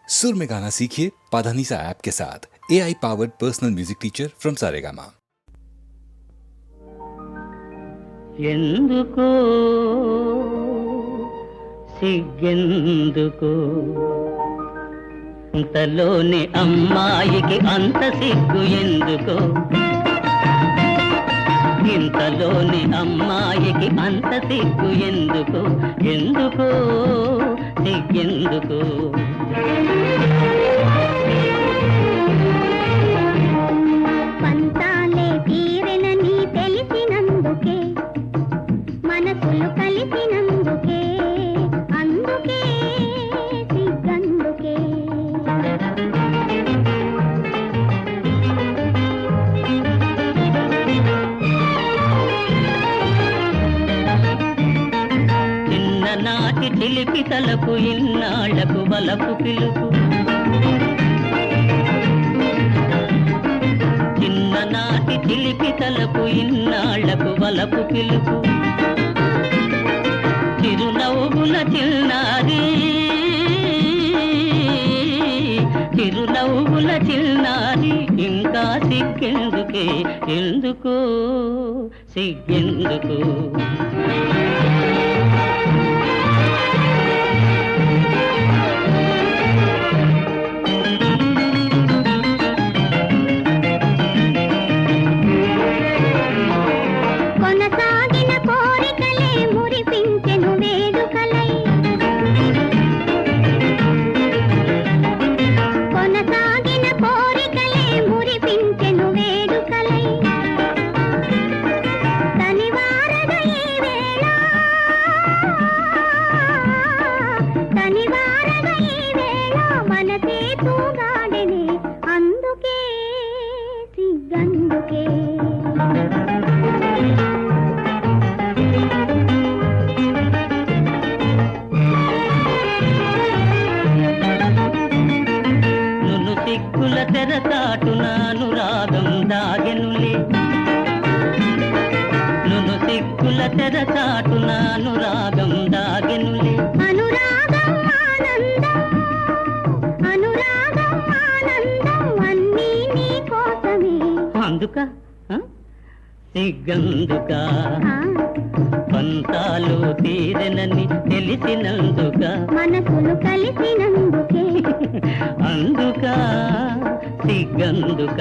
सुर में गाना सीखिए पाधानीसा ऐप के साथ। AI powered personal music teacher from Saregama. ఎందుకో సిగ్గెందుకో ఇంతలోని అమ్మాయికి అంత సిగ్గు ఎందుకో, ఇంతలోని అమ్మాయికి అంత సిగ్గు ఎందుకో, ఎందుకో సిగ్గెందుకో. పంతాలే తీరెనని తెలిసినందుకే, మనసులు కలిసినందుకే, అందుకే సిగ్గందుకే. చిన్ననాటి చిలిపి తలకు ఇన్నాళ్లకు వలపు పిలుపు, చిన్ననాటి చిలిపి తలకు ఇన్నాళ్లకు వలపు పిలుపు, చిరునవ్వుల చిన్నారి, చిరునవ్వుల చిన్నారి, ఇంకా సిగ్గెందుకే, ఎందుకో సిగ్గెందుకు. కొనసాగిన కోరికలే మురిపించెను వేడుకలై, కొనసాగిన కోరికలే మురిపించెను వేడుకలై. తనివారగ ఈ వేళ, తనివారగ ఈ వేళ మనసే తూగాడెనే, అందుకే సిగ్గందుకే. నును సిగ్గుల తెరచాటున అనురాగం దాగెనులే, నును సిగ్గుల తెరచాటున అనురాగం దాగెనులే. అనురాగం ఆనందం, అనురాగం ఆనందం అన్నీ నీ కోసమే. అందుక సిగ్గందుక, ఆ, పంతాలు తీరెనని తెలిసినందుక, మనసులు కలిసినందుకే. అందుక సిగ్గందుక.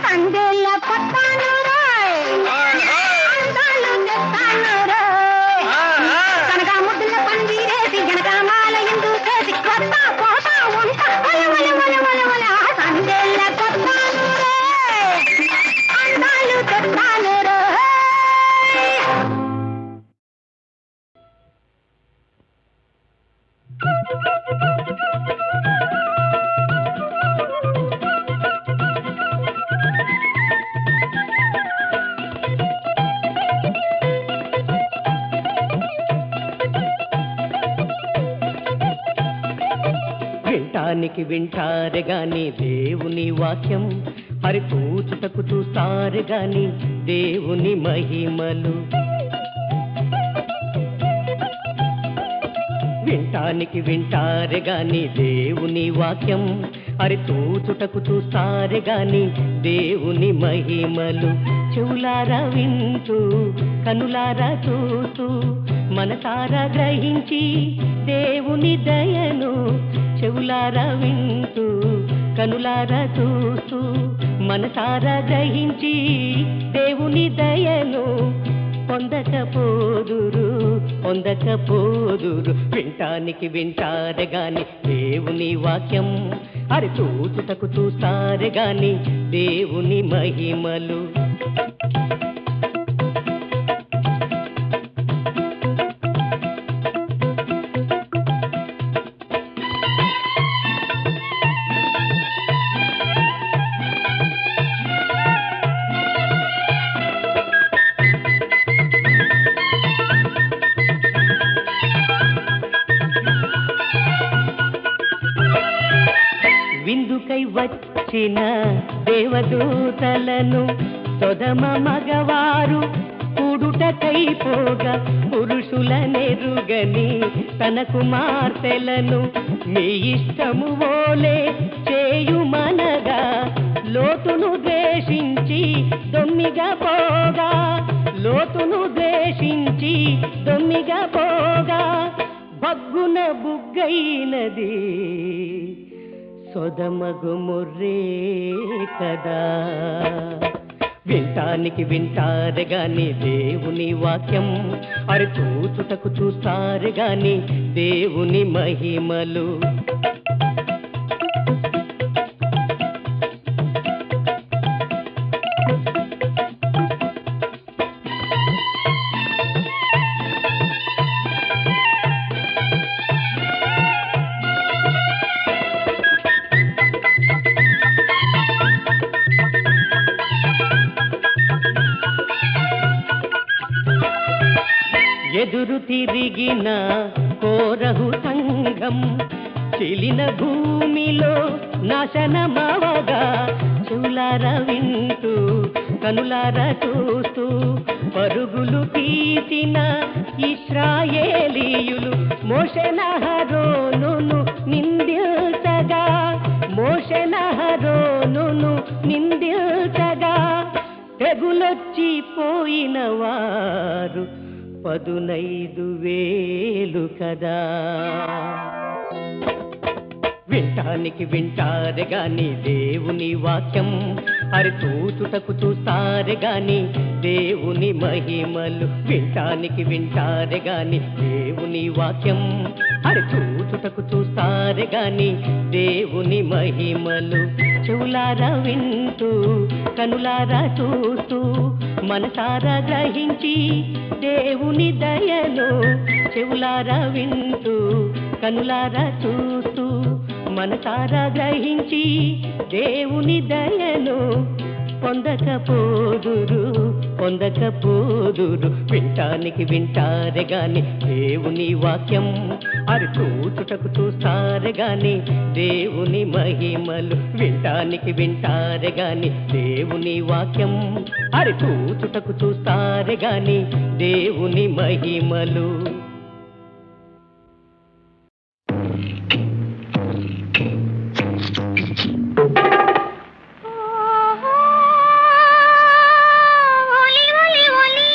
సందేళ్ళ కొత్తాను రోయ్ అందాలు తెస్తాను రోయ్ కనక ముద్దుల పందిరేసి జనకామాల ఎందు చేసి కొత్త పోత వంట వల వల వల వల వల సందేళ్ళ కొత్తాను రోయ్ అందాలు తెస్తాను రోయ్. వింటానికి వింటారు గాని దేవుని వాక్యం, హరితూచుటకు చూస్తారు గాని దేవుని మహిమలు. వింటానికి వింటారు గాని దేవుని వాక్యం, హరితూచుటకు చూస్తారు గాని దేవుని మహిమలు. చెవులారా వింటూ కనులారా చూస్తూ మనసారా గ్రహించి దేవుని దయను, చెవులారా వింటూ కనులారా చూస్తూ మనసారా గ్రహించి దేవుని దయను పొందకపోదురు పొందకపోదురు. వింటానికి వింటారు గాని దేవుని వాక్యం, అరి చూచుటకు చూస్తారు గాని దేవుని మహిమలు. విందుకై వచ్చిన దేవదూతలను సొదమ మగవారు కూడుటకై పోగా, పురుషుల నెరుగని తన కుమార్తెలను మీ ఇష్టము ఓలే చేయుమనగా, లోతును ద్వేషించి దొమ్మిగా పోగా, లోతును ద్వేషించి దొమ్మిగా పోగా, బగ్గున బుగ్గైనది సొదమగు ముర్రే కదా. వింటానికి వింటారు గాని దేవుని వాక్యం, అరి చూచుటకు చూస్తారు గాని దేవుని మహిమలు. ఎదురు తిరిగిన కోరహు సంఘం చిలిన భూమిలో నాశనమవగా, చెవులారా వింటూ కనులారా చూస్తూ పరుగులు తీసిన ఇశ్రాయేలీయులు మోషెనహరోను నిందించగా, మోషెనహరోను నిందించగా, తెగులొచ్చి పోయిన వారు 15,000 కదా. వింటానికి వింటారు గాని దేవుని వాక్యం, అరి చూచుటకు చూస్తారు గాని దేవుని మహిమలు. వింటానికి వింటారు గాని దేవుని వాక్యం, అరి చూచుటకు చూస్తారు గాని దేవుని మహిమలు. చెవులారా వింటూ కనులారా చూస్తూ మనసారా గ్రహించి దేవుని దయను, చెవులారా వింటూ కనులారా చూస్తూ మనసారా గ్రహించి దేవుని దయను పొందకపోదురు పొందకపోదురు. వింటానికి వింటారు గాని దేవుని వాక్యం, అరి చూచుటకు చూస్తారు గాని దేవుని మహిమలు. వింటానికి వింటారు గాని దేవుని వాక్యం, అరి చూచుటకు చూస్తారు గాని దేవుని మహిమలు. ఒలి ఒలి ఒలి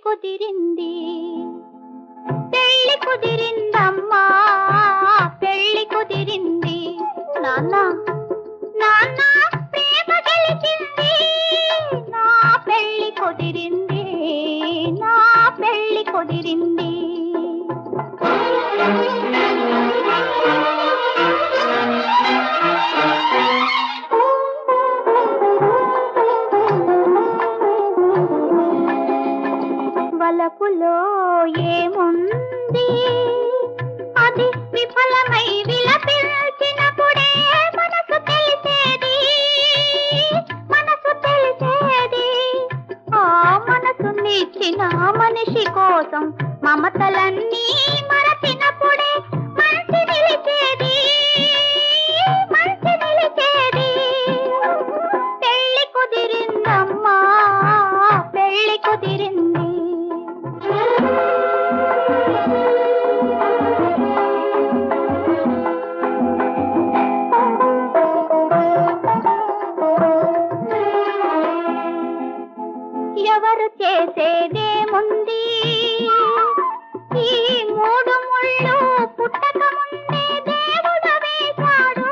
కుదిరింది పెళ్లి కుదిరిందమ్మా పెళ్లి కుదిరింది నాన్న నాన్న ప్రేమ గెలిచింది నా పెళ్లి కుదిరింది నా పెళ్లి కుదిరింది వలపులో ఏముంది అది విఫలమై విలపించినప్పుడే మనసు తెలిసేది మనసు తెలిసేది ఆ మనసు నిచ్చిన మనిషి కోసం మమతలన్నీ మరచినప్పుడే మంచి నిలిచేది మంచి నిలిచేది పెళ్లి కుదిరిందమ్మా పెళ్లి కుదిరింది ఎవరు చేసేదేముంది ఈ మూడు ముళ్ళు పుట్టక ముందే దేవుడు వేశాడు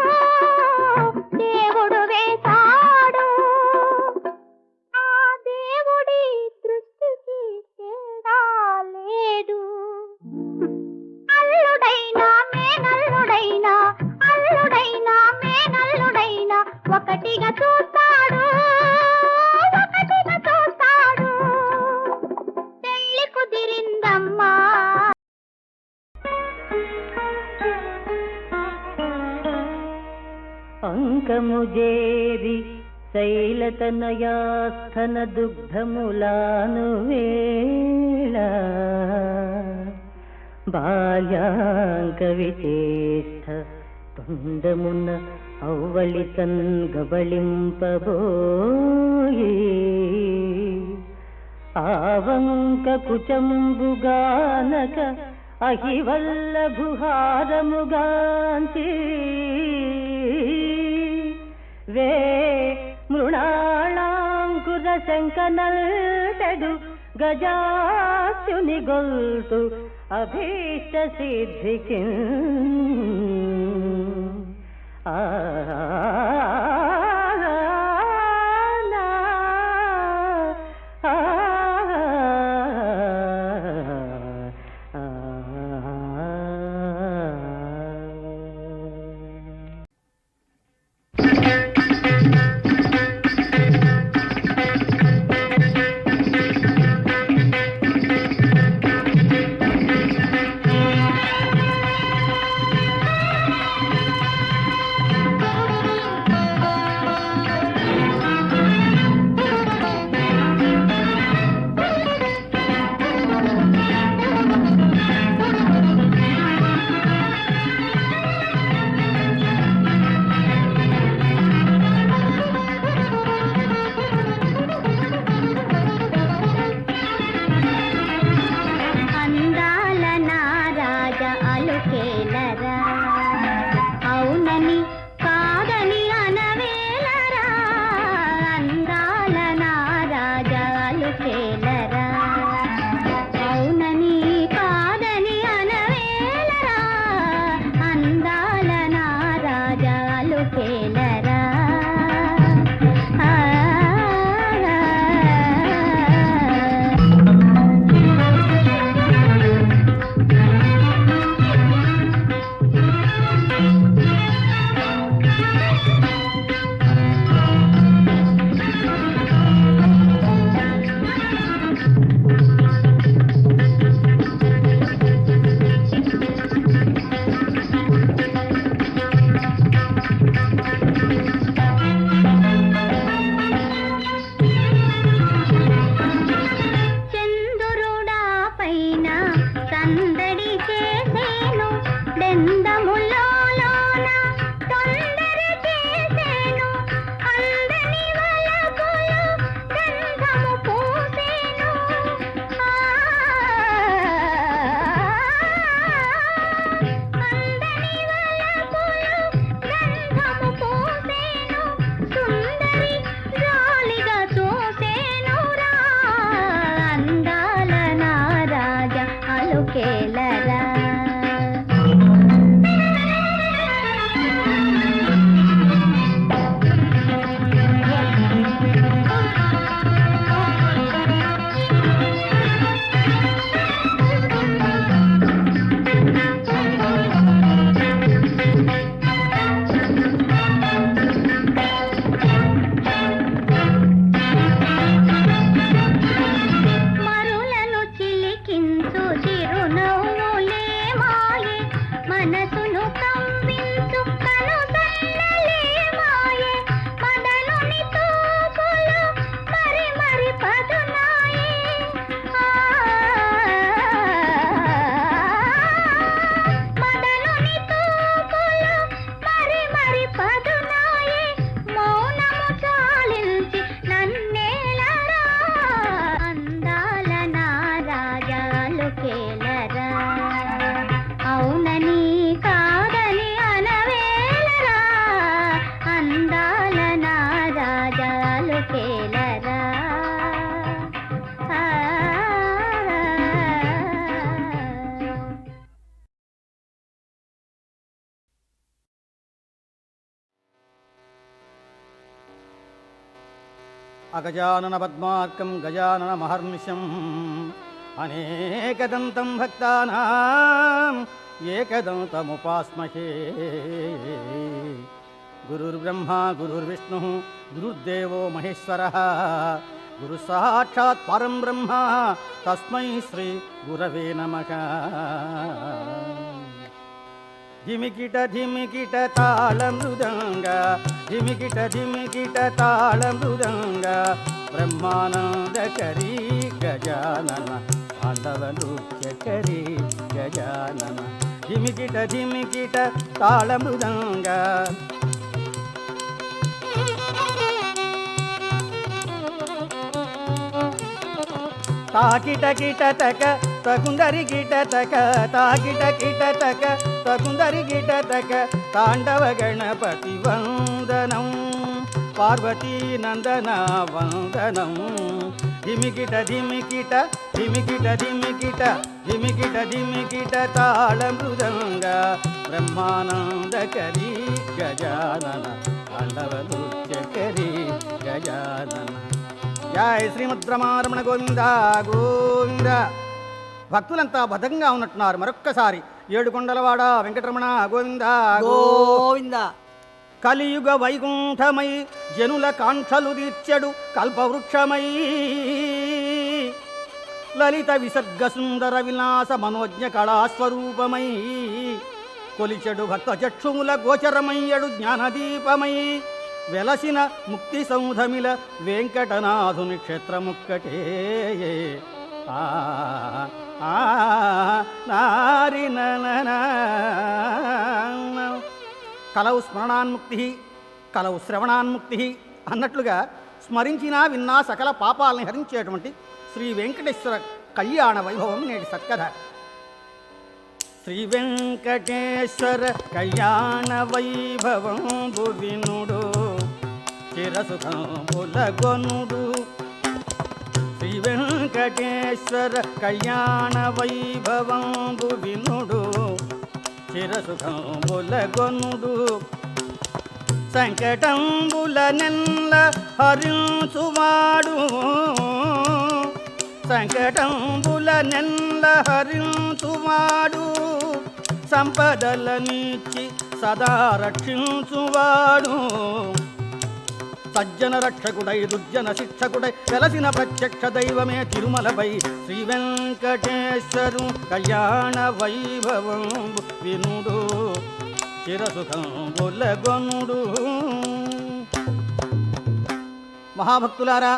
దేవుడు వేశాడు ఆ దేవుడి దృష్టికి తేడా లేదు అల్లుడైనా మేనల్లుడైనా అల్లుడైనా మేనల్లుడైనా ఒకటిగా చూస్తాడు ఒకటిగా చూస్తాడు పెళ్లి కుదిరిందమ్మా అంకము జేరి శైలతనయాస్థన దుగ్ధములాను వేళ బాల్యాంక విచేష్ట తొండమున ఔవళితన్ గబళింపబోయి ఆవంక కుచంబుగానక అహివల్లభుహారముగాంచి వే మృణాళాంకుర శంకనల్టెడు గజాస్యుని గొల్తు అభీష్ట సిద్ధికి ఆ అగజానన పద్మార్కం గజానన మహర్నిశం అనేకదంతం భక్తానాం ఏకదంతముపాస్మహే. గురుర్బ్రహ్మా గురుర్విష్ణు గురుర్దేవో మహేశ్వరః గురు సాక్షాత్ పరం బ్రహ్మ తస్మై శ్రీ గురవే నమః. ధిమికిట ధిమికిట తాళ మృదంగ ధిమికిట ధిమికిట తాళ మృదంగ బ్రహ్మానందకరీ గజానన పాండవ నృత్యకరీ గజానన. ధిమికిట ధిమికిట తాళ మృదంగ తాకిట కిట తక తకుందరి కిట తక తాకిట కిట తక తకుందరి కిట తక తాండవ గణపతి వందనం పార్వతీ నందన వందనం. ధిమికిట ధిమికిట ధిమికిట ధిమికిట ధిమికిట ధిమికిట తాళ మృదంగ బ్రహ్మానందకరీ గజానన తాండవ నృత్యకరీ గజానన. జయ శ్రీమద్రమారమణ గోవింద గోవింద. భక్తులంతా భద్రంగా ఉన్నట్టున్నారు. మరొక్కసారి ఏడుకొండలవాడ వెంకటరమణ గోవింద గోవింద. కలియుగ వైకుంఠమై జనుల కాంక్షలు తీర్చెడు కల్పవృక్షమై లలిత విసర్గ సుందర విలాస మనోజ్ఞ కళాస్వరూపమై కొలిచెడు భక్త చక్షుముల గోచరమయ్యడు జ్ఞానదీపమై వెలసిన ముక్తి సౌధమిల వెంకటనాథుని క్షేత్రముక్కటే. నారి కలవు స్మరణాన్ముక్తి కలవు శ్రవణాన్ముక్తి అన్నట్లుగా స్మరించినా విన్నా సకల పాపాలని హరించేటువంటి శ్రీ వెంకటేశ్వర కళ్యాణ వైభవం నేటి సత్కథ. శ్రీ వెంకటేశ్వర కళ్యాణ వైభవం వినుడు చిరసుఖముల గొనుడు. శ్రీ వెంకటేశ్వర కళ్యాణ వైభవం వినుడు చిరసుఖముల గొనుడు. సంకటంబుల నెల్ల హరించువాడు సంకటంబుల నెల్ల హరించువాడు సంపదలనిచ్చి సదా రక్షించువాడు. సజ్జన రక్షకుడై దుర్జన శిక్షకుడై వెలసిన ప్రత్యక్ష దైవమే తిరుమలపై శ్రీ వెంకటేశ్వరు కళ్యాణ వైభవం వినుడు చిరసుఖం గొల్లగొనుడు. మహాభక్తులారా,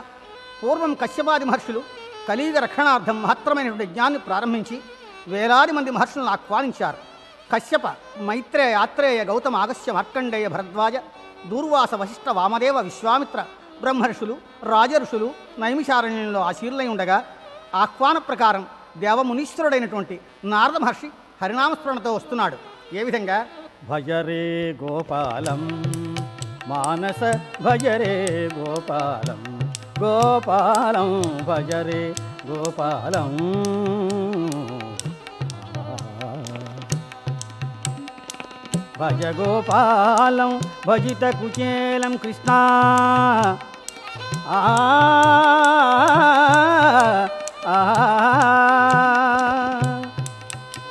పూర్వం కశ్యపాది మహర్షులు కలియుగ రక్షణార్థం మహత్తరమైనటువంటి యజ్ఞాన్ని ప్రారంభించి వేలాది మంది మహర్షులను ఆహ్వానించారు. కశ్యప, మైత్రేయ, ఆత్రేయ, గౌతమ, అగస్త్య, మార్కండేయ, భరద్వాజ, దూర్వాస, వశిష్ఠ, వామదేవ, విశ్వామిత్ర బ్రహ్మర్షులు, రాజర్షులు నైమిషారణ్యంలో ఆశీర్లై ఉండగా ఆహ్వాన ప్రకారం దేవమునీశ్వరుడైనటువంటి నారద మహర్షి హరినామస్మరణతో వస్తున్నాడు. ఏ విధంగా? భజరే గోపాలం మానస భజరే గోపాలం గోపాలం భజరే గోపాలం. భజ గోపాలం భజిత కుచేలం కృష్ణ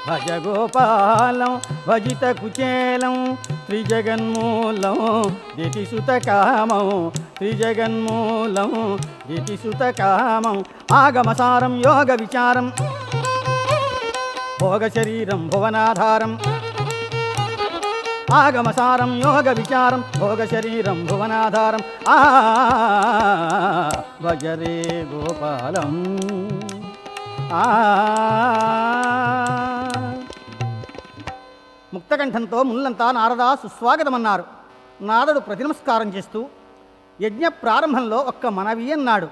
భజ గోపాలం భజిత కుచేలం త్రిజగన్మూలం దితిసుత కామం త్రిజగన్మూలం దితిసుత కామం. ఆగమసారం యోగ విచారం భోగ శరీరం భువనాధారం ఆగమసారం యోగ విచారం భోగ శరీరం భువనాధారం. భజరే గోపాలం. ముక్తకంఠంతో ముల్లంతా నారద సుస్వాగతమన్నారు. నారదుడు ప్రతినమస్కారం చేస్తూ యజ్ఞ ప్రారంభంలో ఒక్క మనవి అన్నాడు.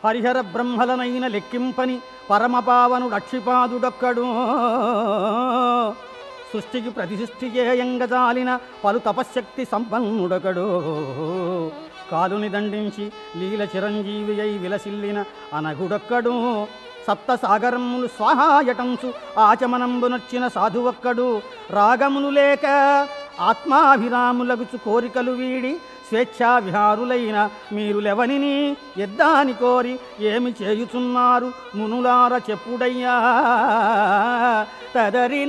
హరిహర బ్రహ్మలనైన లెక్కింపని పరమపావనుడు అక్షిపాదుడొక్కడు. సృష్టికి ప్రతిసృష్టి చేయంగజాలిన పలు తపశ్శక్తి సంపన్నుడొకడు. కాలుని దండించి లీల చిరంజీవి అయి విలసిల్లిన అనగుడొక్కడు. సప్త సాగరములు స్వాహాయటంసు ఆచమనంబునొచ్చిన సాధువొక్కడు. రాగములు లేక ఆత్మాభిరాములగుచు కోరికలు వీడి స్వేచ్ఛా విహారులైన మీరు లెవనిని ఎద్దాని కోరి ఏమి చేయుచున్నారు మునులార చెప్పుడయ్యా. తదరి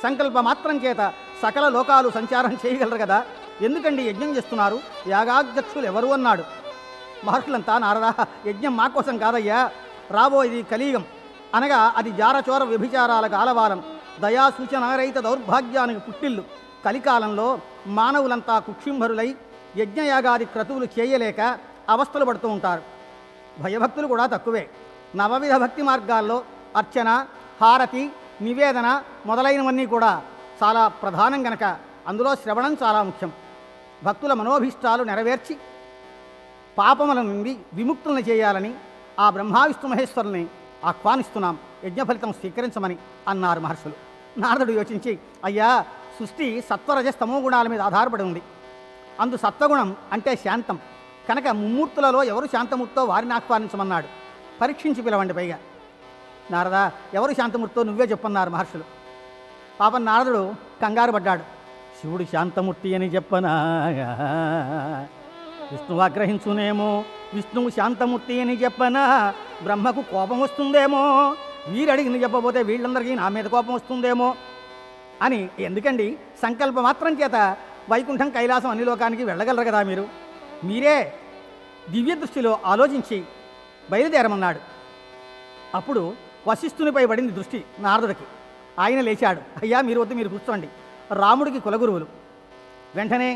సంకల్ప మాత్రం చేత సకల లోకాలు సంచారం చేయగలరు కదా, ఎందుకండి యజ్ఞం చేస్తున్నారు, యాగాధ్యక్షులు ఎవరు అన్నాడు. మహర్షులంతా నారదా, యజ్ఞం మా కోసం కాదయ్యా, రాబోయేది కలియుగం, అనగా అది జారచోర వ్యభిచారాలకు ఆలవాలం, దయా సూచనారహిత దౌర్భాగ్యానికి పుట్టిల్లు. కలికాలంలో మానవులంతా కుక్షింభరులై యజ్ఞయాగాది క్రతువులు చేయలేక అవస్థలు పడుతూ ఉంటారు. భయభక్తులు కూడా తక్కువే. నవవిధ భక్తి మార్గాల్లో అర్చన, హారతి, నివేదన మొదలైనవన్నీ కూడా చాలా ప్రధానం గనక అందులో శ్రవణం చాలా ముఖ్యం. భక్తుల మనోభీష్టాలు నెరవేర్చి పాపముల నుండి విముక్తులను చేయాలని ఆ బ్రహ్మా విష్ణు మహేశ్వరుని ఆహ్వానిస్తున్నాం, యజ్ఞ ఫలితం స్వీకరించమని అన్నారు మహర్షులు. నారదుడు యోచించి, అయ్యా, సృష్టి సత్వరజస్తమో గుణాల మీద ఆధారపడి ఉంది. అందు సత్వగుణం అంటే శాంతం కనుక ముమ్మూర్తులలో ఎవరు శాంతమూర్తో వారిని ఆహ్వానించమన్నాడు. పరీక్షించి పిలవండి. పైగా నారదా, ఎవరు శాంతమూర్తో నువ్వే చెప్పన్నారు మహర్షులు. పాపం నారదుడు కంగారు పడ్డాడు. శివుడు శాంతమూర్తి అని చెప్పనా, విష్ణువు ఆగ్రహించునేమో, విష్ణువు శాంతమూర్తి అని చెప్పనా, బ్రహ్మకు కోపం వస్తుందేమో, వీరడిగిన చెప్పబోతే వీళ్ళందరికీ నా మీద కోపం వస్తుందేమో అని. ఎందుకండి, సంకల్ప మాత్రం చేత వైకుంఠం కైలాసం అన్ని లోకానికి వెళ్ళగలరు కదా మీరు. మీరే దివ్య దృష్టిలో ఆలోచించి బయలుదేరమన్నాడు. అప్పుడు వశిష్ఠునిపై పడింది దృష్టి నారదుడికి. ఆయన లేచాడు. అయ్యా, మీరు వద్దు, మీరు కూర్చోండి. రాముడికి కులగురువులు. వెంటనే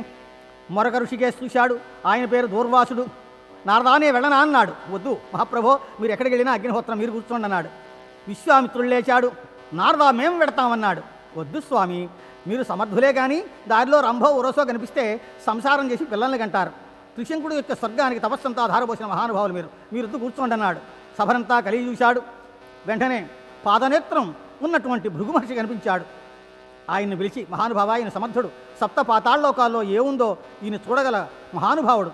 మరొక ఋషికేశ్ చూశాడు. ఆయన పేరు దూర్వాసుడు. నారదానే వెళ్ళనా అన్నాడు. వద్దు మహాప్రభో, మీరు ఎక్కడికి వెళ్ళినా అగ్నిహోత్రం, మీరు కూర్చోండి అన్నాడు. విశ్వామిత్రుడు లేచాడు. నారదా, మేము వెడతామన్నాడు. వద్దు స్వామి, మీరు సమర్థులే కానీ దారిలో రంభో ఉరసో కనిపిస్తే సంసారం చేసి పిల్లల్ని కంటారు. త్రిశంకుడు యొక్క స్వర్గానికి తపస్సంతా ధారపోసిన మహానుభావులు మీరు వద్దు కూర్చోండి అన్నాడు. సభనంతా కలిగి చూశాడు. వెంటనే పాదనేత్రం ఉన్నటువంటి భృగు మహర్షి కనిపించాడు. ఆయన్ని పిలిచి, మహానుభావ, ఈయన సమర్థుడు, సప్త పాతాళలోకాల్లో ఏముందో ఈయన చూడగల మహానుభావుడు.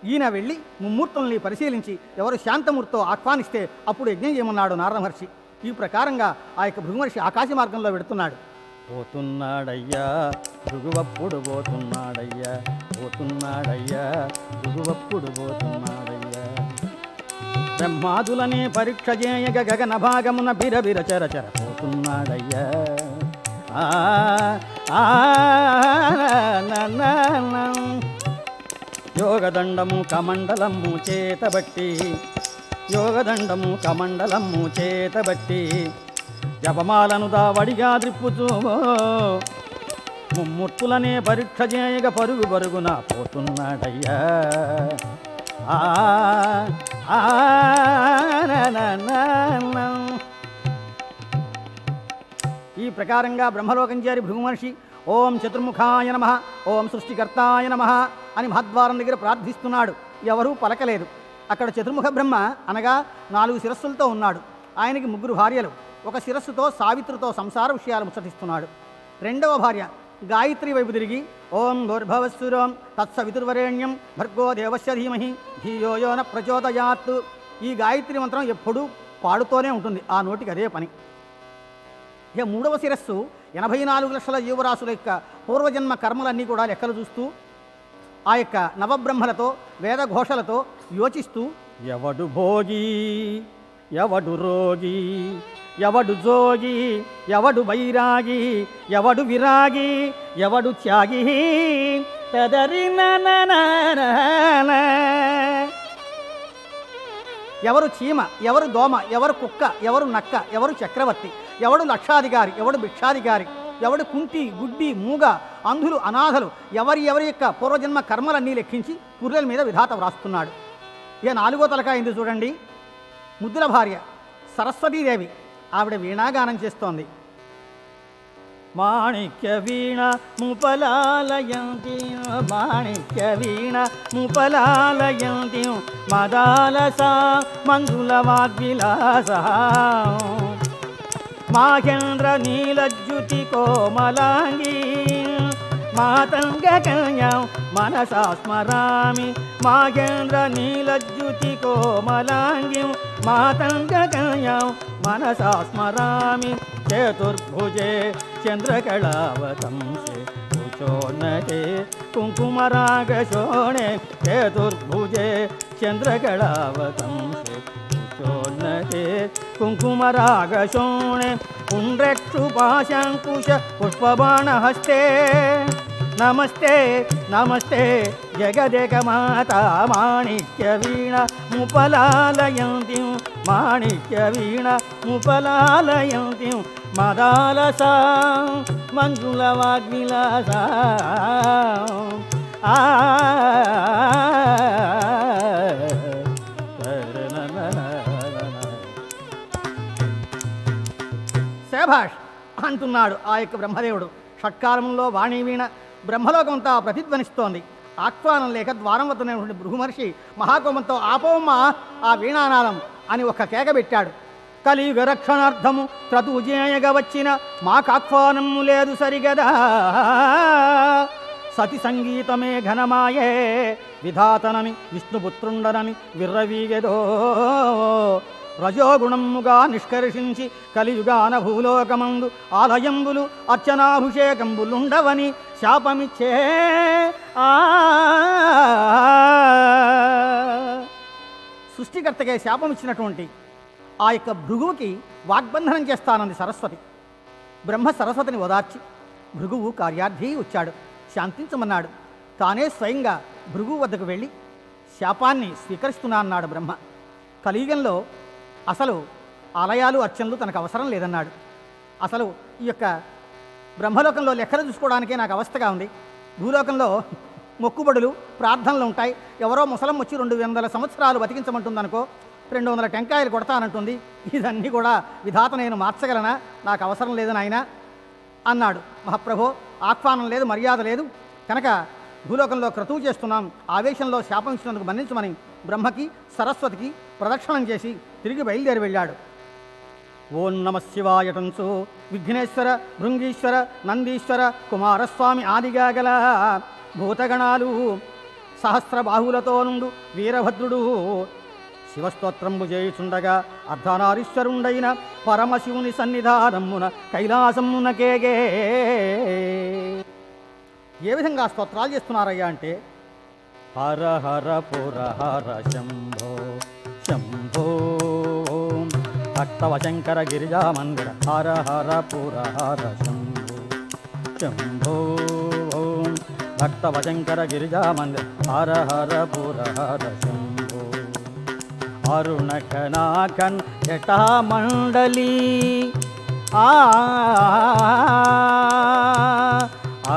ఈయన వెళ్ళి ముమ్మూర్తుల్ని పరిశీలించి ఎవరు శాంతమూర్తితో ఆహ్వానిస్తే అప్పుడు యజ్ఞం చేయమన్నాడు నారద మహర్షి. ఈ ప్రకారంగా ఆ యొక్క భృగు మహర్షి ఆకాశ మార్గంలో వెడుతున్నాడు. పోతున్నాడయ్యా భృగువప్పుడు పోతున్నాడయ్యా, పోతున్నాడయ్యా భృగువప్పుడు పోతున్నాడయ్యా. బ్రహ్మాదులనే పరీక్ష చేయగ గగన భాగమున బిరబిర చరచర పోతున్నాడయ్యా. యోగదండము కమండలము చేతబట్టి, యోగదండము కమండలము చేతబట్టి, జపమాలను దావడిగా ద్రిప్పుతూ ముమ్మూర్తులనే పరీక్ష చేయగ పరుగు పరుగున పోతున్నాడయ్యా. ఈ ప్రకారంగా బ్రహ్మలోకం చేరి భృగు మహర్షి ఓం చతుర్ముఖాయ నమః, ఓం సృష్టికర్తాయ నమః అని మహద్వారం దగ్గర ప్రార్థిస్తున్నాడు. ఎవరూ పలకలేదు. అక్కడ చతుర్ముఖ బ్రహ్మ అనగా 4 శిరస్సులతో ఉన్నాడు. ఆయనకి 3 భార్యలు. ఒక శిరస్సుతో సావిత్రితో సంసార విషయాలు ముచ్చటిస్తున్నాడు. రెండవ భార్య గాయత్రి వైపు తిరిగి ఓం దౌర్భవస్సురోం తత్సవితుర్వరేణ్యం భర్గో దేవస్య ధీమహి ధియో యో న ప్రచోదయాత్. ఈ గాయత్రి మంత్రం ఎప్పుడూ పాడుతూనే ఉంటుంది, ఆ నోటికి అదే పని. ఇక 3వ శిరస్సు 84 లక్షల జీవరాశుల యొక్క పూర్వజన్మ కర్మలన్నీ కూడా లెక్కలు చూస్తూ ఆ యొక్క నవబ్రహ్మలతో వేదఘోషలతో యోచిస్తూ ఎవడు భోగి, ఎవడు రోగి, ఎవడు జోగి, ఎవడు వైరాగి, ఎవడు విరాగి, ఎవడు త్యాగి తదరి ఎవరు చీమ, ఎవరు దోమ, ఎవరు కుక్క, ఎవరు నక్క, ఎవరు చక్రవర్తి, ఎవడు లక్షాధికారి, ఎవడు భిక్షాధికారి, ఎవడు కుంటి గుడ్డి మూగ అంధులు అనాథలు, ఎవరి యొక్క పూర్వజన్మ కర్మలన్నీ లెక్కించి పుర్రెల మీద విధాత వ్రాస్తున్నాడు. ఇక 4వ తలకాయింది చూడండి. ముద్దుల భార్య సరస్వతీదేవి. ఆవిడ వీణాగానం చేస్తోంది. మాణిక్య వీణ ముపలాలయంతి, మాణిక్య వీణ ముపలాలయంతి, మదాలస మంజుల వాగ్విలాస, మాహేంద్ర నీలజ్యుతి కోమలాంగి, మాతంగకన్యాం మనసా స్మరామి, మాహేంద్ర నీలజ్యుతి కోమలాంగి, మాతంగకన్యాం మనసా స్మరామి, చతుర్భుజే చంద్రకళావతంసే కుచోన్నతే కుంకుమరాగశోణే చతుర్భుజే చంద్రకళావతంసే కుచోన్నతే కుంకుమరాగశోణే పుండ్రక్షుపాశాంకుశ పుష్పబాణహస్తే నమస్తే నమస్తే జగదేకమాతా మాణిక్య వీణ ముపలాలయంతి మాణిక్య వీణ ముపలాలయంతి మదాలస మంజుల వాగ్విలాస శభాష్ అంటున్నాడు ఆ యొక్క బ్రహ్మదేవుడు. షట్కాలంలో వాణీవీణ బ్రహ్మలోకమంతా ప్రతిధ్వనిస్తోంది. ఆహ్వానం లేక ద్వారం వద్దనేటువంటి భృగుమహర్షి మహాకోమంతో ఆపోమ్మ ఆ వీణానాదం అని ఒక కేక పెట్టాడు. కలియుగ రక్షణార్థము క్రతుజేయగా వచ్చిన మాకాహ్వానము లేదు సరిగదా, సతి సంగీతమే ఘనమాయే విధాతనని విష్ణుపుత్రుండనని విర్రవీగెదో, రజోగుణముగా నిష్కర్షించి కలియుగాన భూలోకమందు ఆలయంబులు అర్చనాభిషేకంబులుండవని శాపమిచ్చే. సృష్టికర్తకే శాపమిచ్చినటువంటి ఆ యొక్క భృగువుకి వాగ్బంధనం చేస్తానంది సరస్వతి. బ్రహ్మ సరస్వతిని ఓదార్చి భృగువు కార్యార్థి వచ్చాడు, శాంతించమన్నాడు. తానే స్వయంగా భృగువు వద్దకు వెళ్ళి శాపాన్ని స్వీకరిస్తున్నా అన్నాడు బ్రహ్మ. కలియుగంలో అసలు ఆలయాలు అర్చనలు తనకు అవసరం లేదన్నాడు. అసలు ఈ యొక్క బ్రహ్మలోకంలో లెక్కలు చూసుకోవడానికే నాకు అవస్థగా ఉంది. భూలోకంలో మొక్కుబడులు ప్రార్థనలు ఉంటాయి. ఎవరో ముసలం వచ్చి 200 సంవత్సరాలు బతికించమంటుందనుకో, 200 టెంకాయలు కొడతానంటుంది. ఇదన్నీ కూడా విధాత నేను మార్చగలనా? నాకు అవసరం లేదు నాయన అన్నాడు. మహాప్రభో, ఆహ్వానం లేదు, మర్యాద లేదు కనుక భూలోకంలో క్రతువు చేస్తున్నాం, ఆవేశంలో శాపం ఇచ్చినందుకు మన్నించమని బ్రహ్మకి సరస్వతికి ప్రదక్షిణం చేసి తిరిగి బయలుదేరి వెళ్ళాడు. ఓం నమ శివాయటంచు విఘ్నేశ్వర, భృంగీశ్వర, నందీశ్వర, కుమారస్వామి ఆదిగా గల భూతగణాలు సహస్రబాహులతో నుండు వీరభద్రుడు శివస్తోత్రంబు చేయుచుండగా అర్ధనారీశ్వరుండైన పరమశివుని సన్నిధానమున కైలాసమునకేగే. ఏ విధంగా స్తోత్రాలు చేస్తున్నారయ్యా అంటే, హర హర పుర హర శంభో శంభో భక్తవ శంకర గిరిజా మందిర హర హర పుర హర శంభో శంభో భక్తవ శంకర గిరిజా మందిర హర హర పుర హర శంభో అరుణకనాకన్ జటామండలి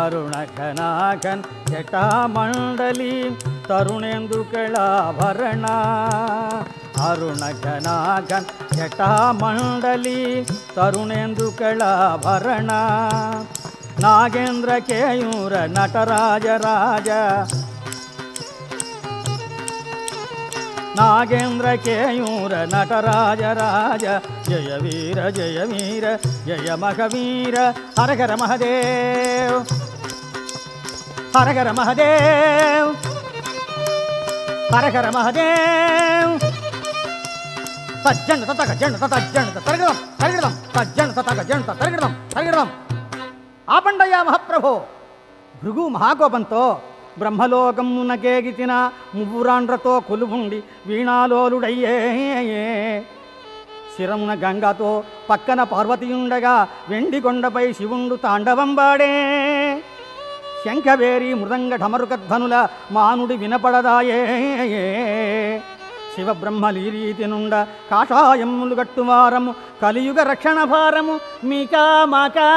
అరుణకనాకన్ జటామండలి తరుణేందుకళాభరణ అరుణకనాకన్ జటామండలి తరుణేందుకళాభరణ నాగేంద్ర కేయూర నటరాజరాజ నాగేంద్ర కేయూర నటరాజరాజ జయ వీర జయ వీర జయ మహవీర హరహర మహదేవ్ హరహర మహదేవ్ హరహర మహదేవ్ తజ్జండ తతగ జండ తజ్జండ తరగడం తరగడం తజ్జండ తతగ జండ తరగడం తరగడం. ఆపండయ్యా మహాప్రభో. భృగు మహాకోపంతో బ్రహ్మలోకమునకేగితిన మువ్వురాండ్రతో కొలువుండి వీణాలోలుడయ్యే. శిరమున గంగతో పక్కన పార్వతీయుండగా వెండి కొండపై శివుండు తాండవంబాడే. శంఖవేరి మృదంగ ఢమరుకధ్వనుల మానుడి వినపడదాయే. శివబ్రహ్మలీరీతి నుండ కాషాయములు గట్టువారము కలియుగ రక్షణ భారము మీకా మాకా.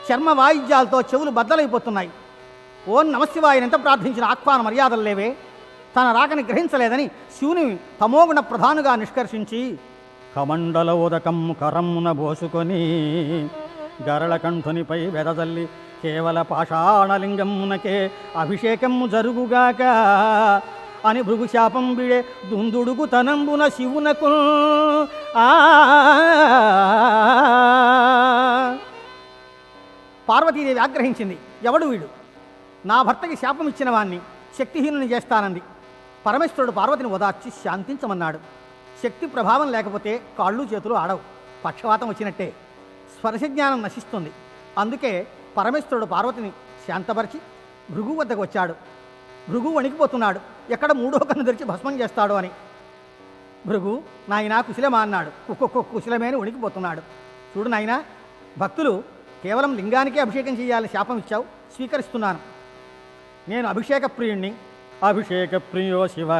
చర్మ వాయిద్యాలతో చెవులు బద్దలైపోతున్నాయి. ఓం నమశివాయని ఎంత ప్రార్థించిన ఆహ్వాన మర్యాదలు లేవే. తన రాకని గ్రహించలేదని శివుని తమోగుణ ప్రధానుగా నిష్కర్షించి కమండల ఉదకమ్ము కరమ్మున బోసుకొని గరళకంఠునిపై వెదజల్లి కేవల పాషాణలింగమునకే అభిషేకము జరుగుగాక అని భృగుశాపం బిడే దుందుడుగు తనంబున శివునకు. పార్వతీదేవి ఆగ్రహించింది. ఎవడు వీడు? నా భర్తకి శాపం ఇచ్చిన వాణ్ణి శక్తిహీనుని చేస్తానంది. పరమేశ్వరుడు పార్వతిని ఓదార్చి శాంతించమన్నాడు. శక్తి ప్రభావం లేకపోతే కాళ్ళు చేతులు ఆడవు, పక్షవాతం వచ్చినట్టే. స్పర్శ జ్ఞానం నశిస్తుంది. అందుకే పరమేశ్వరుడు పార్వతిని శాంతపరిచి భృగు వద్దకు వచ్చాడు. భృగు వణికిపోతున్నాడు, ఎక్కడ మూడో కన్ను తెరిచి భస్మం చేస్తాడో అని. భృగు, నాయనా కుశలమా అన్నాడు. కుశలమే అని వణికిపోతున్నాడు. చూడు నాయనా, భక్తులు కేవలం లింగానికే అభిషేకం చేయాలని శాపం ఇచ్చావు, స్వీకరిస్తున్నాను. నేను అభిషేక ప్రియుణ్ణి. అభిషేక ప్రియో శివ,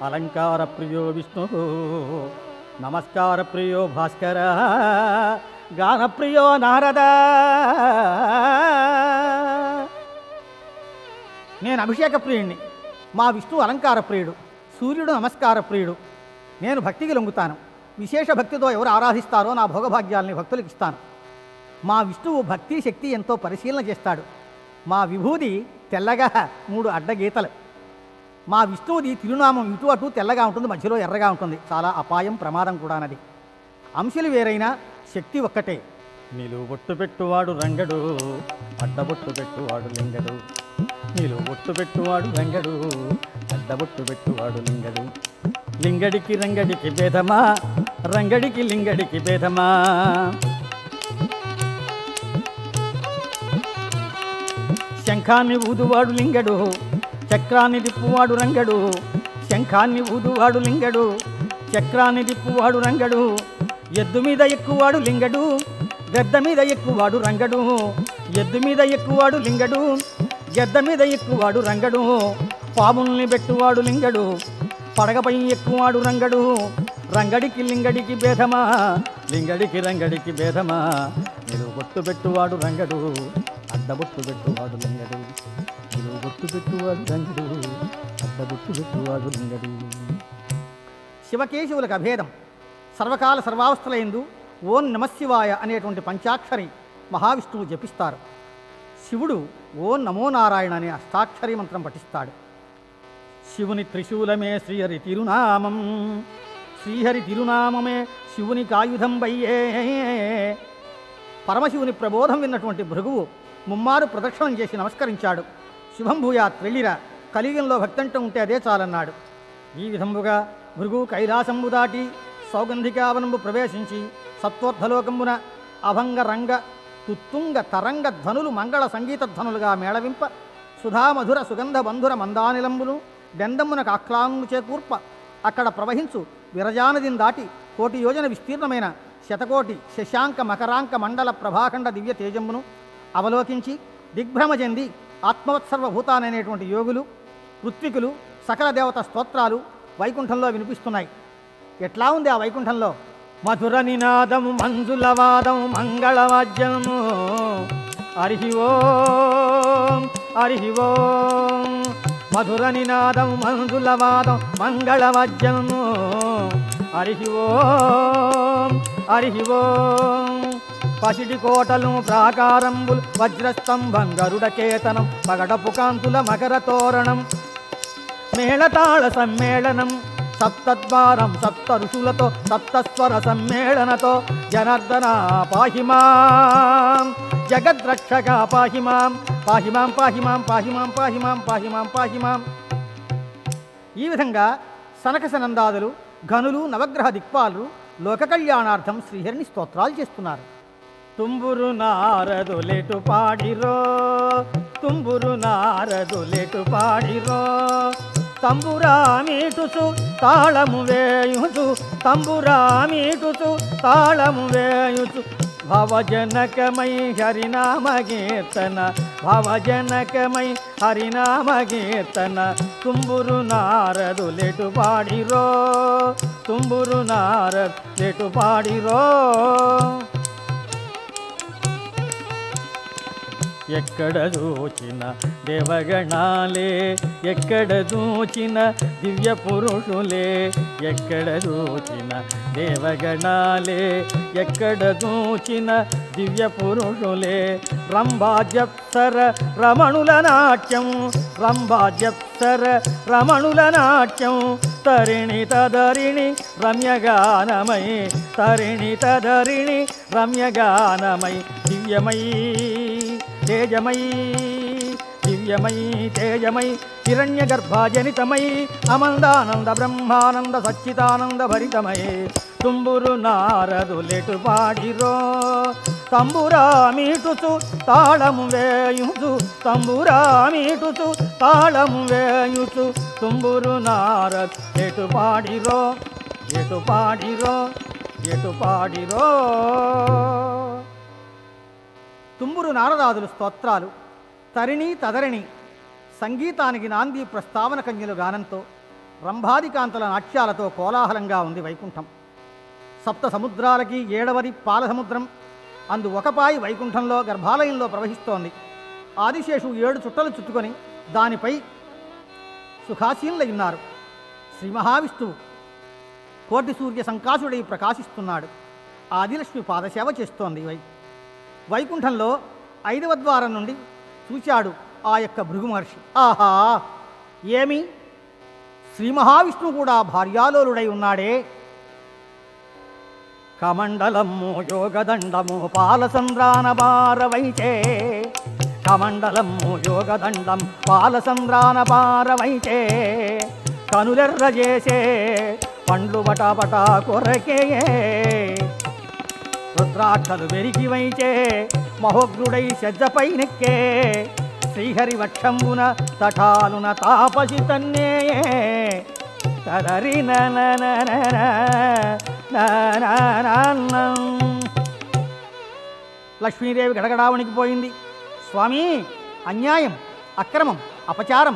అలంకార ప్రియో విష్ణు, నమస్కార ప్రియో భాస్కర, గాన ప్రియో నారద. నేను అభిషేక ప్రియుణ్ణి, మా విష్ణు అలంకార ప్రియుడు, సూర్యుడు నమస్కార ప్రియుడు. నేను భక్తికి లొంగుతాను. విశేష భక్తితో ఎవరు ఆరాధిస్తారో నా భోగభాగ్యాలని భక్తులకు ఇస్తాను. మా విష్ణువు భక్తి శక్తి ఎంతో పరిశీలన చేస్తాడు. మా విభూది తెల్లగా 3 అడ్డగీతలు. మా విష్ణువుది తిరునామం ఇటు అటు తెల్లగా ఉంటుంది, మధ్యలో ఎర్రగా ఉంటుంది. చాలా అపాయం, ప్రమాదం కూడానది. అంశలు వేరైనా శక్తి ఒక్కటే. నిలువొట్టు పెట్టువాడు రంగడు, అడ్డబొట్టు పెట్టువాడు లింగడు. నిలువొట్టు పెట్టువాడు రంగడు, అడ్డబొట్టు పెట్టువాడు లింగడు. లింగడికి రంగడికి భేదమా, రంగడికి లింగడికి భేదమా. శంఖాన్ని ఊదువాడు లింగడు, చక్రాన్ని తిప్పువాడు రంగడు. శంఖాన్ని ఊదువాడు లింగడు, చక్రాన్ని తిప్పువాడు రంగడు. ఎద్దు మీద ఎక్కువాడు లింగడు, గద్ద మీద ఎక్కువాడు రంగడు. ఎద్దు మీద ఎక్కువాడు లింగడు, గద్ద మీద ఎక్కువాడు రంగడు. పాముల్ని పెట్టువాడు లింగడు, పడగపై ఎక్కువాడు రంగడు. రంగడికి లింగడికి భేదమా, లింగడికి రంగడికి భేదమా. నిలువొట్టు పెట్టువాడు రంగడు, అడ్డబొట్టు పెట్టువాడు లింగడు. నిలువొట్టు పెట్టువాడు రంగడు, అడ్డబొట్టు పెట్టువాడు లింగడు. శివకేశవులకు అభేదం. సర్వకాల సర్వావస్థలయందు ఓం నమశివాయ అనేటువంటి పంచాక్షరి మహావిష్ణువు జపిస్తారు. శివుడు ఓం నమో నారాయణ అనే అష్టాక్షరి మంత్రం పఠిస్తాడు. శివుని త్రిశూలమే శ్రీహరి తిరునామం, శ్రీహరి తిరునామమే శివుని కాయుధం వయ్యే. పరమశివుని ప్రబోధం విన్నటువంటి భృగువు ముమ్మారు ప్రదక్షిణం చేసి నమస్కరించాడు. శుభం భూయాత్, వెళ్ళిరా, కలియుగంలో భక్తంటూ ఉంటే అదే చాలన్నాడు. ఈ విధంబుగా భృగు కైలాసంబు దాటి సౌగంధికావనంబు ప్రవేశించి సత్వోర్ధలోకంబున అభంగ రంగ తుత్తుంగ తరంగ ధ్వనులు మంగళ సంగీత ధ్వనులుగా మేళవింప సుధామధుర సుగంధ బంధుర మందానిలంబును దెందమ్మునకు ఆక్లాంగు చేకూర్ప అక్కడ ప్రవహించు విరజానదిని దాటి 1,000 యోజన విస్తీర్ణమైన శతకోటి శశాంక మకరాంక మండల ప్రభాఖండ దివ్య తేజమ్మును అవలోకించి దిగ్భ్రమ చెంది ఆత్మవత్సర్వభూతాననేటువంటి యోగులు, ఋత్వికులు, సకల దేవత స్తోత్రాలు వైకుంఠంలో వినిపిస్తున్నాయి. ఎట్లా ఉంది ఆ వైకుంఠంలో? మధుర నినాదము మంజులవాదము మంగళవాద్యము హరి ఓం హరి ఓం. మధుర నినాదము మంజులవాదం మంగళవాద్యము హరి ఓం హరి ఓం. పసిడి కోటలు ప్రాకారంబులు వజ్రస్తంభం గరుడకేతనం పగడపు కాంతుల మకర తోరణం మేళతాళ సమ్మేళనం సప్తద్వారం సప్త ఋషులతో సప్తస్వర సమ్మేళనతో జనార్దన పాహిమాం జగద్రక్షక పాహిమాం పాహిమాం పాహిమాం పాహిమాం పాహిమాం పాహిమాం పాహిమాం. ఈ విధంగా సనకసనందాదులు, ఘనులు, నవగ్రహ దిక్పాలు లోక కళ్యాణార్థం శ్రీహరిని స్తోత్రాలు చేస్తున్నారు. తుంబురు నారదులెటు పాడిరో, తుంబురు నారదులెటు పాడిరో. తంబురామీటుచు తాళము వేయుచు, తంబురామీటుచు తాళము వేయుచు. భవజనకమై హరినామ కీర్తన, భవజనకమై హరినామ కీర్తన. తుంబురు నారదులెటు పాడిరో, తుంబురు నారదులెటు పాడిరో. ఎక్కడ చూచిన దేవగణాలే, ఎక్కడ చూచిన దివ్య పురుషులే. ఎక్కడ చూచిన దేవగణాలే, ఎక్కడ చూచిన దివ్య పురుషులే. రంభాజప్సర రమణుల నాట్యం, రంభాజప్సర రమణుల నాట్యం. తరిణి తదరిణి రమ్యగానమై, తరిణి తదరిణి రమ్యగానమై. దివ్యమై తేజమై, దివ్య దివ్యమై తేజమై హిరణ్య గర్భాజనితమై అమందానంద బ్రహ్మానంద సచ్చిదానంద భరితమై తుంబురు నారదులెటు పాడిరో తంబురా మీటుచు తాళము వేయుచు తంబురా మీటుచు తాళము వేయుచు తుంబురు నారదు ఎటు పాడిరో ఎటు పాడిరో ఎటు పాడిరో. తుంబురు నారదాదులు స్తోత్రాలు తరిణి తదరిణి సంగీతానికి నాంది ప్రస్తావన కన్యలు గానంతో రంభాదికాంతల నాట్యాలతో కోలాహలంగా ఉంది వైకుంఠం. సప్త సముద్రాలకి 7వది పాల సముద్రం. అందు ఒకపాయి వైకుంఠంలో గర్భాలయంలో ప్రవహిస్తోంది. ఆదిశేషు 7 చుట్టలు చుట్టుకొని దానిపై సుఖాసీనులై ఉన్నారు. శ్రీ మహావిష్ణువు కోటి సూర్య సంకాసుడై ప్రకాశిస్తున్నాడు. ఆదిలక్ష్మి పాదసేవ చేస్తోంది. వైకుంఠంలో 5వ ద్వారం నుండి చూచాడు ఆ యొక్క భృగు మహర్షి. ఆహా, ఏమి శ్రీ మహావిష్ణువు కూడా భార్యాలోలుడై ఉన్నాడే. కమండలము యోగదండము పాలసంద్రాన భారవైచే కమండలము యోగదండం పాలసంద్రాన భారవైచే కనులెర్ర చేసే పండ్లు బటాబట కొరకే రుద్రాక్షలు వెరికి వైచే మహోగ్రుడై సజ్జపై నెక్కే శ్రీహరి వక్షంబున తటాలున తాపసి తన్నే తదరి లక్ష్మీదేవి గడగడా వణికిపోయింది. స్వామి, అన్యాయం, అక్రమం, అపచారం.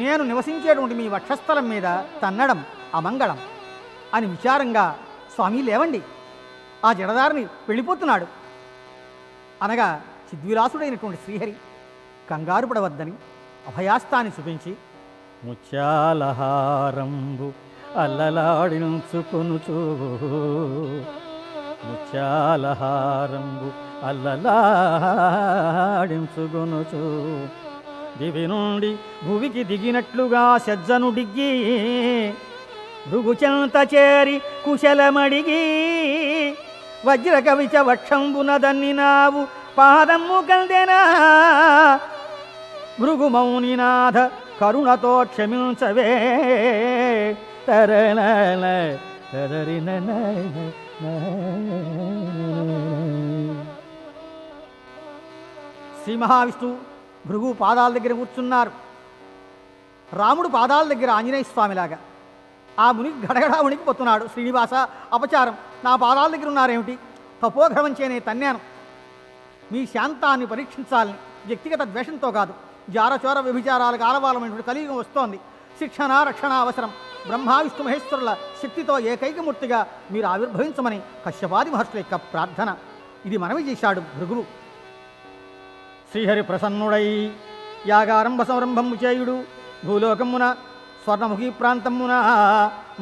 నేను నివసించేటువంటి మీ వక్షస్థలం మీద తన్నడం అమంగళం అని విచారంగా, స్వామి లేవండి, ఆ జడదారిని వెళ్ళిపోతున్నాడు అనగా చిద్విలాసుడైనటువంటి శ్రీహరి కంగారు పడవద్దని అభయాస్తాన్ని చూపించి ముత్యాలహారంబు అల్లలాడించుకొనుచు ముత్యాలహారంబు అల్లలాడించుకొనుచు దివి నుండి భువికి దిగినట్లుగా సజ్జను డిగ్గి భృగుచెంత చేరి కుశలమడిగి వజ్రకవిచ వక్షంబున దన్నినావు పాదమ్ము కందెనా భృగుమౌనినాథ కరుణతో క్షమించవే తరణల తదరిన. శ్రీ మహావిష్ణువు భృగు పాదాల దగ్గర కూర్చున్నారు. రాముడు పాదాల దగ్గర ఆంజనేయ స్వామిలాగా. ఆ ముని గడగడా వణికిపోతున్నాడు. శ్రీనివాస, అపచారం, నా పాదాల దగ్గర ఉన్నారేమిటి? తపోఘ్రమం చేనే తన్నాను. మీ శాంతాన్ని పరీక్షించాలని వ్యక్తిగత ద్వేషంతో కాదు, జారచోర వ్యభిచారాలకు ఆలవాలమైనటువంటి కలియుగం వస్తోంది. శిక్షణ రక్షణ అవసరం. బ్రహ్మ విష్ణు మహేశ్వరుల శక్తితో ఏకైకమూర్తిగా మీరు ఆవిర్భవించమని కశ్యపాది మహర్షుల యొక్క ప్రార్థన. ఇది మనవి చేశాడు భృగువు. శ్రీహరి ప్రసన్నుడై యాగారంభ సంరంభము చేయుడు భూలోకమున స్వర్ణముఖి ప్రాంతమున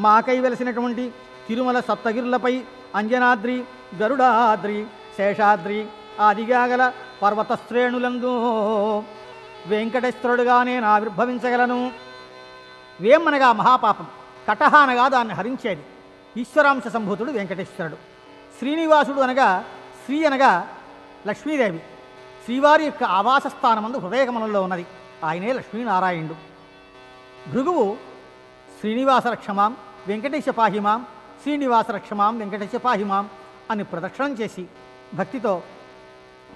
మాకై వెలసినటువంటి తిరుమల సప్తగిరులపై అంజనాద్రి, గరుడాద్రి, శేషాద్రి ఆదిగాగల పర్వత శ్రేణులందు వెంకటేశ్వరుడుగా నేను ఆవిర్భవించగలను. వేమనగా మహాపాపం, కటహ అనగా దాన్ని హరించేది. ఈశ్వరాంశ సంభూతుడు వెంకటేశ్వరుడు. శ్రీనివాసుడు అనగా శ్రీ అనగా లక్ష్మీదేవి. శ్రీవారి యొక్క ఆవాస స్థానమందు హృదయకమలంలో ఉన్నది. ఆయనే లక్ష్మీనారాయణుడు. భృగువు శ్రీనివాస రక్షమాం వెంకటేశ పాహిమాం, శ్రీనివాస రక్షమాం వెంకటేశ పాహిమాం అని ప్రదక్షిణం చేసి భక్తితో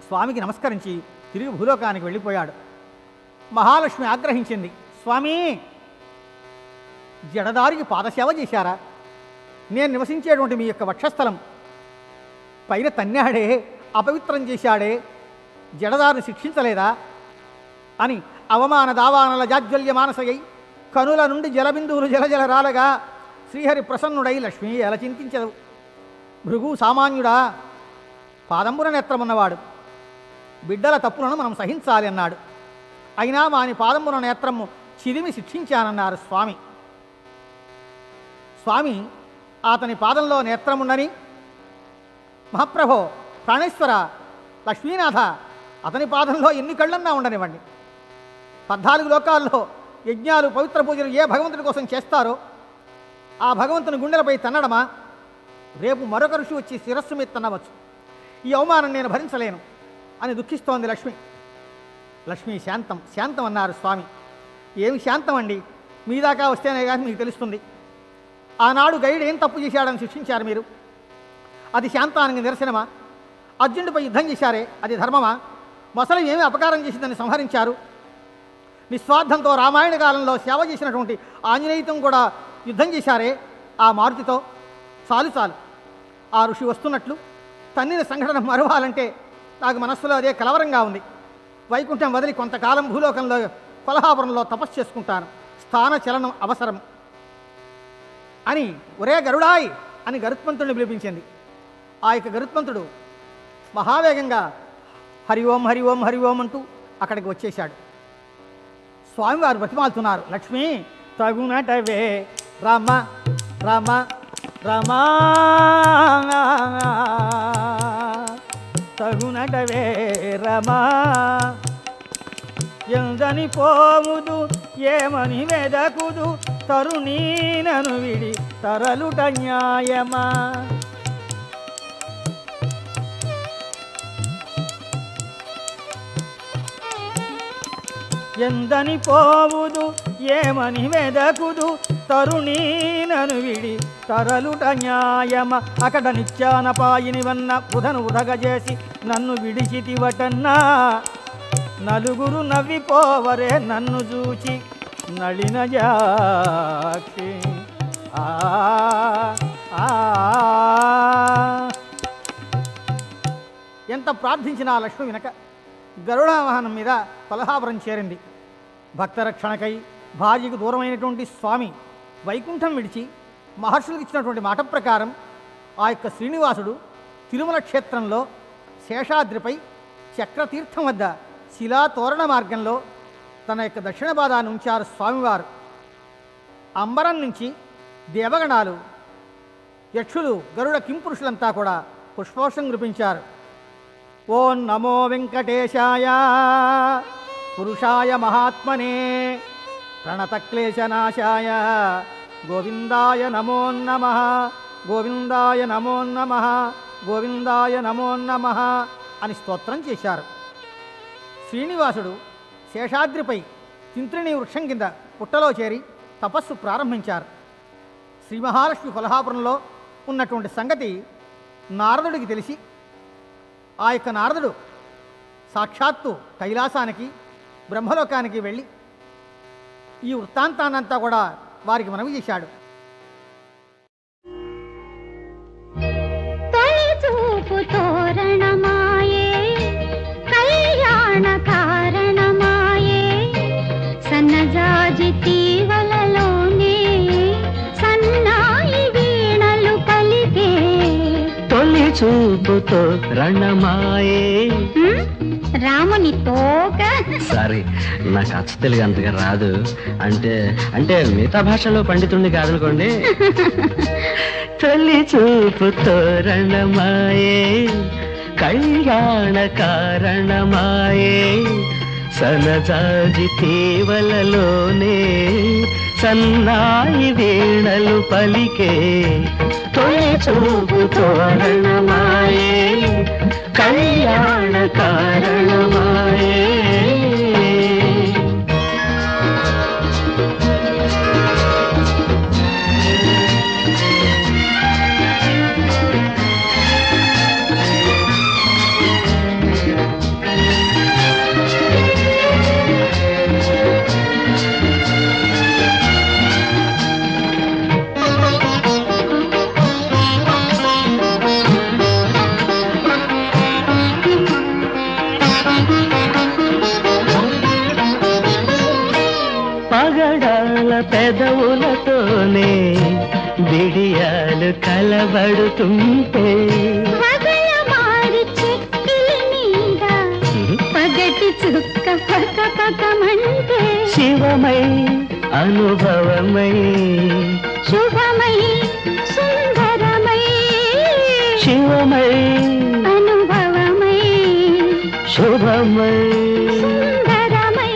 స్వామికి నమస్కరించి తిరిగి భూలోకానికి వెళ్ళిపోయాడు. మహాలక్ష్మి ఆగ్రహించింది. స్వామి, జడదారికి పాదసేవ చేశారా? నేను నివసించేటువంటి మీ యొక్క వక్షస్థలం పైన తన్నాడే, అపవిత్రం చేశాడే, జడదారిని శిక్షించలేదా అని అవమాన దావానల జాజ్వల్య మానసయ్యి కనుల నుండి జలబిందువులు జలజల రాలగా శ్రీహరి ప్రసన్నుడై లక్ష్మి ఎలా చింతించదు. భృగు సామాన్యుడా, పాదంబున నేత్రమున్నవాడు, బిడ్డల తప్పులను మనం సహించాలి అన్నాడు. అయినా వాని పాదంబున నేత్రము చిరిమి శిక్షించానన్నారు స్వామి. స్వామి అతని పాదంలో నేత్రముండని, మహాప్రభో, ప్రాణేశ్వర, లక్ష్మీనాథ, అతని పాదంలో ఎన్ని కళ్ళన్నా ఉండనివ్వండి. 14 లోకాల్లో యజ్ఞాలు పవిత్ర పూజలు ఏ భగవంతుడి కోసం చేస్తారో ఆ భగవంతుని గుండెలపై తన్నడమా? రేపు మరొక ఋషి వచ్చి శిరస్సు మీద తన్నవచ్చు. ఈ అవమానం నేను భరించలేను అని దుఃఖిస్తోంది లక్ష్మి. లక్ష్మి శాంతం శాంతం అన్నారు స్వామి. ఏమి శాంతం అండి, మీ దాకా వస్తేనే కానీ మీకు తెలుస్తుంది. ఆనాడు గైడ్ ఏం తప్పు చేశాడని శిక్షించారు మీరు, అది శాంతానికి నిరసనమా? అర్జునుడిపై యుద్ధం చేశారే, అది ధర్మమా? మొసలి ఏమి అపకారం చేసిందని సంహరించారు. నిస్వార్థంతో రామాయణ కాలంలో సేవ చేసినటువంటి ఆంజనేయుతం కూడా యుద్ధం చేశారే ఆ మారుతితో. చాలు చాలు, ఆ ఋషి వస్తున్నట్లు తన్నిన సంఘటన మరవాలంటే నాకు మనస్సులో అదే కలవరంగా ఉంది. వైకుంఠం వదిలి కొంతకాలం భూలోకంలో కొల్హాపురంలో తపస్సు చేసుకుంటాను, స్థాన చలనం అవసరం అని ఒరే గరుడాయ్ అని గరుత్మంతుడిని పిలిపించింది. ఆ యొక్క గరుత్మంతుడు మహావేగంగా హరి ఓం హరి ఓం హరి ఓం అంటూ అక్కడికి వచ్చేశాడు. స్వామివారు బతిమాలుతున్నారు, లక్ష్మి తగునటవే రామ రామ రామ తగునటవే రమ, ఎందని పోముదు ఏమని వెదకుదు తరుణీనను విడి తరలుట న్యాయమా. ఎందని పోవుదు ఏమని వెదకుదు తరుణీనను విడి తరలుట న్యాయమ. అక్కడ నిత్యానపాయిని వన్న బుధను ఉదగజేసి నన్ను విడిచితివటన్నా, నలుగురు నవ్విపోవరే నన్ను చూచి నళిన జాక్షి. ఎంత ప్రార్థించినా లక్ష్మి వినక గరుడావాహనం మీద కొల్హాపురం చేరింది. భక్తరక్షణకై భార్యకు దూరమైనటువంటి స్వామి వైకుంఠం విడిచి మహర్షులకు ఇచ్చినటువంటి మాట ప్రకారం ఆ యొక్క శ్రీనివాసుడు తిరుమల క్షేత్రంలో శేషాద్రిపై చక్రతీర్థం వద్ద శిలాతోరణ మార్గంలో తన యొక్క దక్షిణ పాదాన్ని ఉంచారు స్వామివారు. అంబరం నుంచి దేవగణాలు, యక్షులు, గరుడ కింపురుషులంతా కూడా పుష్పవర్షం కురిపించారు. ఓం నమో వెంకటేశాయ పురుషాయ మహాత్మనే ప్రణతక్లేశనాశాయ గోవిందాయ నమో నమః గోవిందాయ నమో నమః గోవిందాయ నమో నమః అని స్తోత్రం చేశారు. శ్రీనివాసుడు శేషాద్రిపై తింత్రిణీ వృక్షం కింద పుట్టలో చేరి తపస్సు ప్రారంభించారు. శ్రీ మహాలక్ష్మి కొల్హాపురంలో ఉన్నటువంటి సంగతి నారదుడికి తెలిసి ఆ యొక్క నారదుడు సాక్షాత్తు కైలాసానికి బ్రహ్మలోకానికి వెళ్ళి ఈ వృత్తాంతాన్నంతా కూడా వారికి మనవి చేశాడు. తొలి చూపు తోరణమాయే కళ్యాణ కారణమాయే సన్నజాజి తీవలలోనే సన్నాయి వీణలు పలికే. తొలి చూపుతో రణమాయే రాముని తోక. సారీ, నాకు అచ్చ తెలుగు అంతగా రాదు. అంటే అంటే మిగతా భాషలో పండితుడిని కాదనుకోండి. తొలి చూపుతో రణమాయే కళ్యాణ కారణమాయే సనజాజి తీవలలోనే సన్నాయి వీణలు పలికే. తొలి చూపుతో రణమాయే కళ్యాణ కారణమాయే. పగడాల పెదవులతోనే బిడియాలు కలబడుతుంటే పగలమారి చెక్కిలి మీద పగటి చుక్క పక పకమంటే శివమై అనుభవమై శుభమై సుందరమై శివమై అనుభవమై శుభమై సుందరమై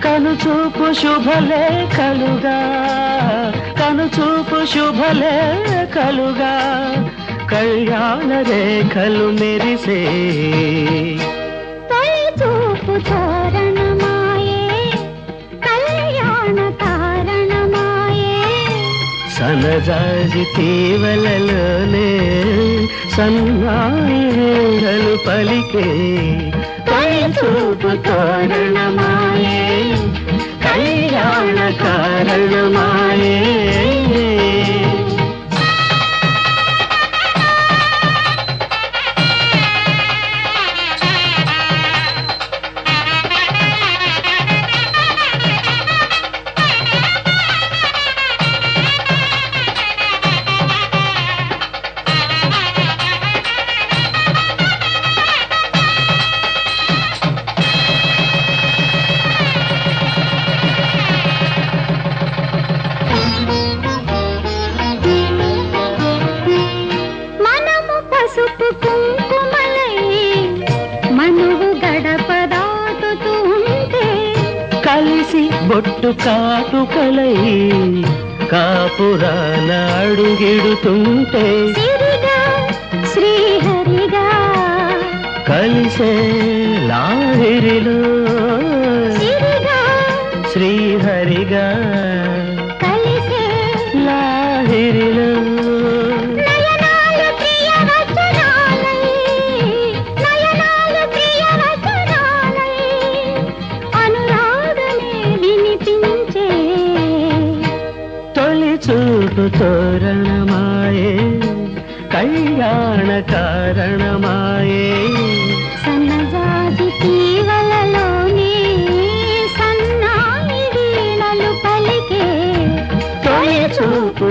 కనుచూపు శుభలేఖలుగా కనుచూపు శుభలేఖలుగా కళ్యాణ రేఖలు మెరిసే. తొలి చూపు తోరణమాయే కళ్యాణ కారణమాయే సనజాజి తీవలలోనే సన్నాయిలు పలికే తొలి చూపు తోరణమాయే కళ్యాణ కారణమాయే మనము పసుపు కుంకుమలై మనువు గడప దాటుతూ ఉంటే కలిసి బొట్టు కాటుకలై కాపురాన అడుగిడుతుంటే సిరిగా శ్రీహరిగా కలిసే లాహిరిలో సిరిగా శ్రీహరిగా కలిసే లాహిరిలో నయనాలు ప్రియ వచనాలై నయనాలు ప్రియ వచనాలై అనురాగమే వినిపించే తొలి చూపు తోరణమాయే కళ్యాణ కారణమాయే సన్నజాజి తీవలలోనే సన్నాయి వీణలు పలికే తొలి చూపు